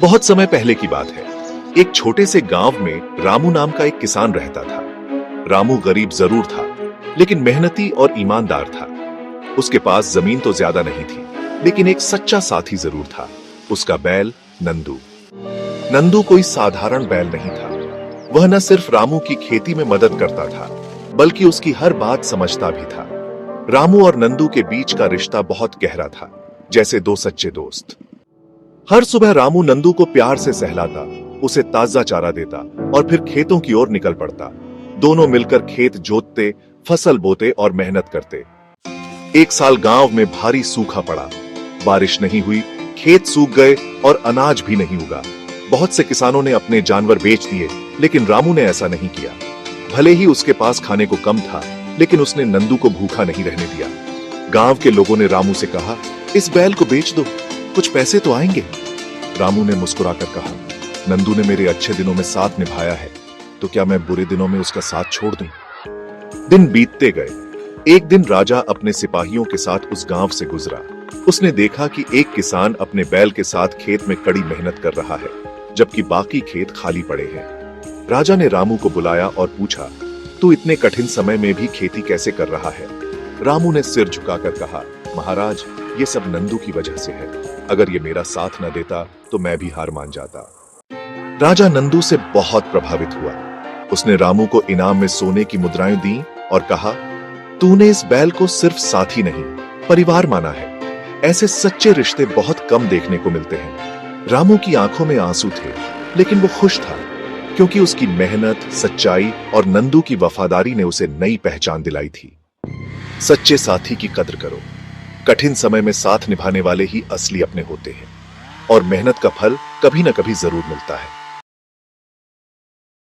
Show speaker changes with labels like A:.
A: बहुत समय पहले की बात है। एक छोटे से गांव में रामू नाम का एक किसान रहता था। रामू गरीब जरूर था, लेकिन मेहनती और ईमानदार था। उसके पास जमीन तो ज्यादा नहीं थी, लेकिन एक सच्चा साथी जरूर था, उसका बैल नंदू। नंदू कोई साधारण बैल नहीं था। वह न सिर्फ रामू की खेती में मदद करता था, बल्कि उसकी हर बात समझता भी था। रामू और नंदू के बीच का रिश्ता बहुत गहरा था, जैसे दो सच्चे दोस्त। हर सुबह रामू नंदू को प्यार से सहलाता, उसे ताजा चारा देता और फिर खेतों की ओर निकल पड़ता। दोनों मिलकर खेत जोतते, फसल बोते और मेहनत करते। एक साल गांव में भारी सूखा पड़ा। बारिश नहीं हुई, खेत सूख गए और अनाज भी नहीं उगा। बहुत से किसानों ने अपने जानवर बेच दिए, लेकिन रामू ने ऐसा नहीं किया। भले ही उसके पास खाने को कम था, लेकिन उसने नंदू को भूखा नहीं रहने दिया। गांव के लोगों ने रामू से कहा, इस बैल को बेच दो, कुछ पैसे तो आएंगे। रामू ने मुस्कुराकर कहा, नंदू ने मेरे अच्छे दिनों में साथ निभाया है, तो क्या मैं बुरे दिनों में उसका साथ छोड़ दूं? दिन बीतते गए। एक दिन राजा अपने सिपाहियों के साथ उस गांव से गुजरा। उसने देखा कि एक किसान अपने बैल के साथ खेत में कड़ी मेहनत कर रहा है, जबकि बाकी खेत खाली पड़े हैं। राजा ने रामू को बुलाया और पूछा, तू इतने कठिन समय में भी खेती कैसे कर रहा है? रामू ने सिर झुकाकर कहा, महाराज, ये सब नंदू की वजह से है। अगर ये मेरा साथ न देता तो मैं भी हार मान जाता। राजा नंदू से बहुत प्रभावित हुआ। उसने रामू को इनाम में सोने की मुद्राएं दी और कहा, तूने इस बैल को सिर्फ साथी नहीं, परिवार माना है। ऐसे सच्चे रिश्ते बहुत कम देखने को मिलते हैं। रामू की आंखों में आंसू थे, लेकिन वो खुश था, क्योंकि उसकी मेहनत, सच्चाई और नंदू की वफादारी ने उसे नई पहचान दिलाई थी। सच्चे साथी की कद्र करो। कठिन समय में साथ निभाने वाले ही असली अपने होते हैं, और मेहनत का फल कभी न कभी जरूर मिलता है।